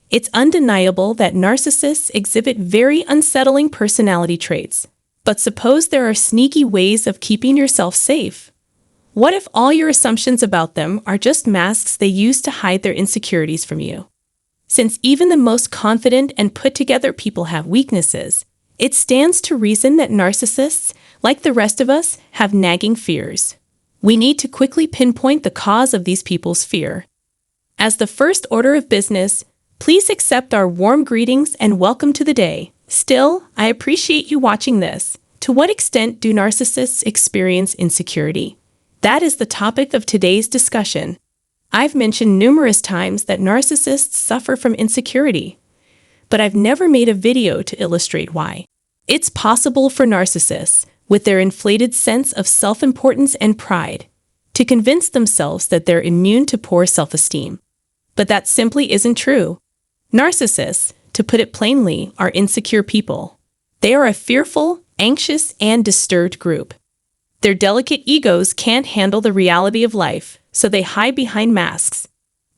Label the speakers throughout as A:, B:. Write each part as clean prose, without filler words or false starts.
A: It's undeniable that narcissists exhibit very unsettling personality traits. But suppose there are sneaky ways of keeping yourself safe. What if all your assumptions about them are just masks they use to hide their insecurities from you? Since even the most confident and put-together people have weaknesses, it stands to reason that narcissists, like the rest of us, have nagging fears. We need to quickly pinpoint the cause of these people's fear. As the first order of business, please accept our warm greetings and welcome to the day. Still, I appreciate you watching this. To what extent do narcissists experience insecurity? That is the topic of today's discussion. I've mentioned numerous times that narcissists suffer from insecurity, but I've never made a video to illustrate why. It's possible for narcissists, with their inflated sense of self-importance and pride, to convince themselves that they're immune to poor self-esteem. But that simply isn't true. Narcissists, to put it plainly, are insecure people. They are a fearful, anxious, and disturbed group. Their delicate egos can't handle the reality of life, so they hide behind masks.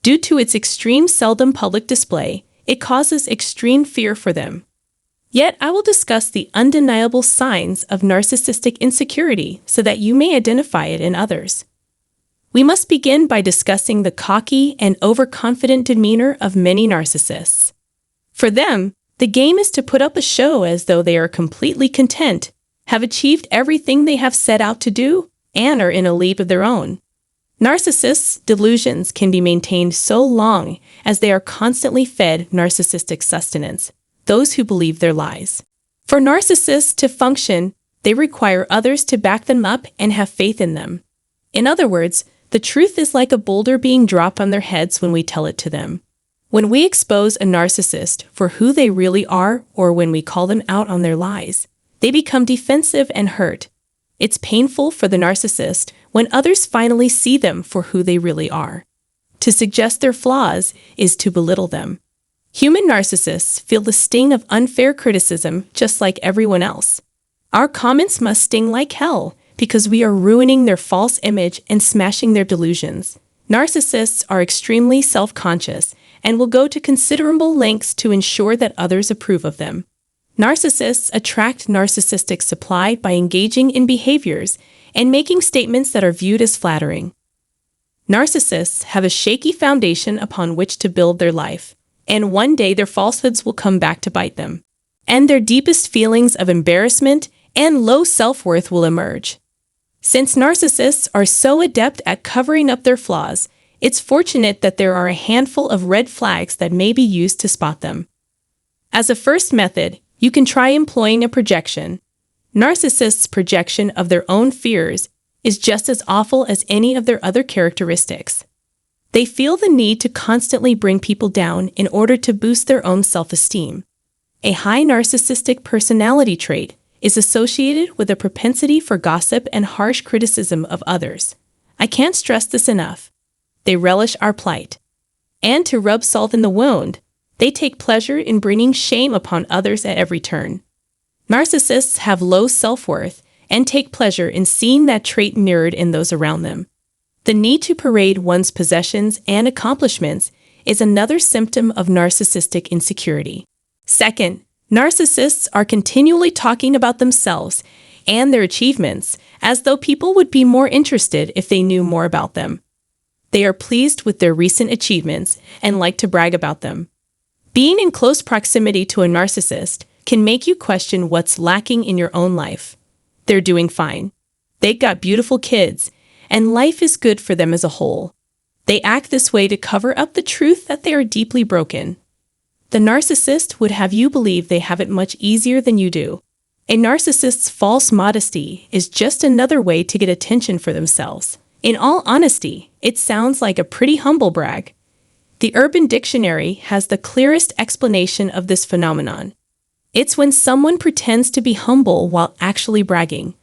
A: Due to its extreme seldom public display, it causes extreme fear for them. Yet I will discuss the undeniable signs of narcissistic insecurity so that you may identify it in others. We must begin by discussing the cocky and overconfident demeanor of many narcissists. For them, the game is to put up a show as though they are completely content, have achieved everything they have set out to do, and are in a league of their own. Narcissists' delusions can be maintained so long as they are constantly fed narcissistic sustenance, those who believe their lies. For narcissists to function, they require others to back them up and have faith in them. In other words, the truth is like a boulder being dropped on their heads when we tell it to them. When we expose a narcissist for who they really are, or when we call them out on their lies, they become defensive and hurt. It's painful for the narcissist when others finally see them for who they really are. To suggest their flaws is to belittle them. Human narcissists feel the sting of unfair criticism just like everyone else. Our comments must sting like hell because we are ruining their false image and smashing their delusions. Narcissists are extremely self-conscious and will go to considerable lengths to ensure that others approve of them. Narcissists attract narcissistic supply by engaging in behaviors and making statements that are viewed as flattering. Narcissists have a shaky foundation upon which to build their life, and one day their falsehoods will come back to bite them. And their deepest feelings of embarrassment and low self-worth will emerge. Since narcissists are so adept at covering up their flaws, it's fortunate that there are a handful of red flags that may be used to spot them. As a first method, you can try employing a projection. Narcissists' projection of their own fears is just as awful as any of their other characteristics. They feel the need to constantly bring people down in order to boost their own self-esteem. A high narcissistic personality trait is associated with a propensity for gossip and harsh criticism of others. I can't stress this enough. They relish our plight. And to rub salt in the wound, they take pleasure in bringing shame upon others at every turn. Narcissists have low self-worth and take pleasure in seeing that trait mirrored in those around them. The need to parade one's possessions and accomplishments is another symptom of narcissistic insecurity. Second, narcissists are continually talking about themselves and their achievements as though people would be more interested if they knew more about them. They are pleased with their recent achievements and like to brag about them. Being in close proximity to a narcissist can make you question what's lacking in your own life. They're doing fine. They got beautiful kids, and life is good for them as a whole. They act this way to cover up the truth that they are deeply broken. The narcissist would have you believe they have it much easier than you do. A narcissist's false modesty is just another way to get attention for themselves. In all honesty, it sounds like a pretty humble brag. The Urban Dictionary has the clearest explanation of this phenomenon. It's when someone pretends to be humble while actually bragging.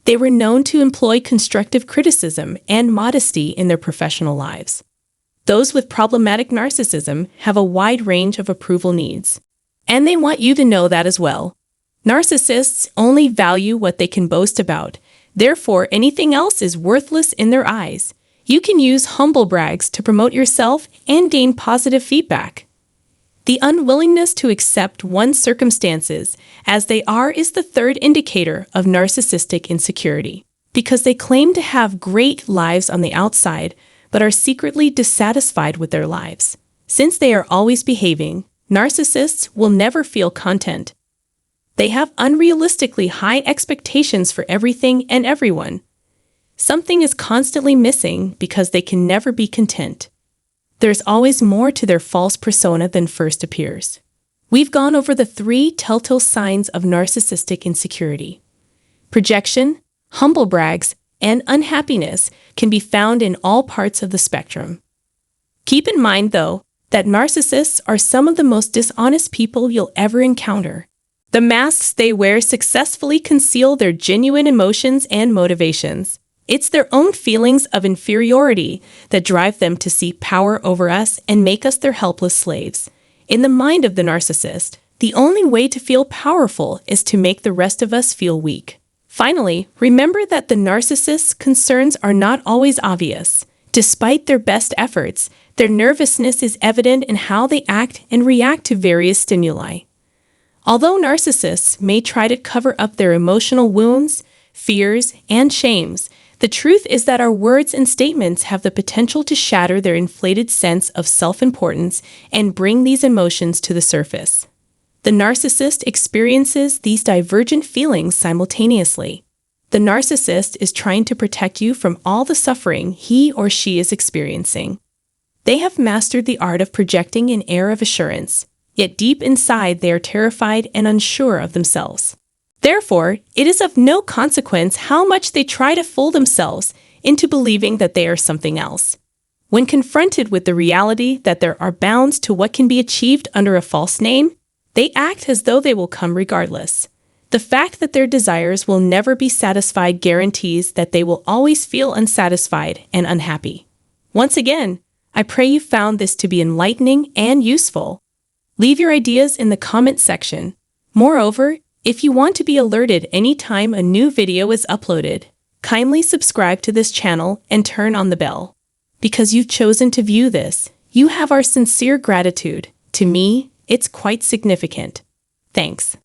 A: They were known to employ constructive criticism and modesty in their professional lives. Those with problematic narcissism have a wide range of approval needs. And they want you to know that as well. Narcissists only value what they can boast about. Therefore, anything else is worthless in their eyes. You can use humble brags to promote yourself and gain positive feedback. The unwillingness to accept one's circumstances as they are is the third indicator of narcissistic insecurity, because they claim to have great lives on the outside, but are secretly dissatisfied with their lives. Since they are always behaving, narcissists will never feel content. They have unrealistically high expectations for everything and everyone. Something is constantly missing because they can never be content. There's always more to their false persona than first appears. We've gone over the 3 telltale signs of narcissistic insecurity. Projection, humble brags, and unhappiness can be found in all parts of the spectrum. Keep in mind, though, that narcissists are some of the most dishonest people you'll ever encounter. The masks they wear successfully conceal their genuine emotions and motivations. It's their own feelings of inferiority that drive them to seek power over us and make us their helpless slaves. In the mind of the narcissist, the only way to feel powerful is to make the rest of us feel weak. Finally, remember that the narcissist's concerns are not always obvious. Despite their best efforts, their nervousness is evident in how they act and react to various stimuli. Although narcissists may try to cover up their emotional wounds, fears, and shames, the truth is that our words and statements have the potential to shatter their inflated sense of self-importance and bring these emotions to the surface. The narcissist experiences these divergent feelings simultaneously. The narcissist is trying to protect you from all the suffering he or she is experiencing. They have mastered the art of projecting an air of assurance, yet deep inside they are terrified and unsure of themselves. Therefore, it is of no consequence how much they try to fool themselves into believing that they are something else. When confronted with the reality that there are bounds to what can be achieved under a false name, they act as though they will come regardless. The fact that their desires will never be satisfied guarantees that they will always feel unsatisfied and unhappy. Once again, I pray you found this to be enlightening and useful. Leave your ideas in the comment section. Moreover, if you want to be alerted anytime a new video is uploaded, kindly subscribe to this channel and turn on the bell. Because you've chosen to view this, you have our sincere gratitude. To me, it's quite significant. Thanks.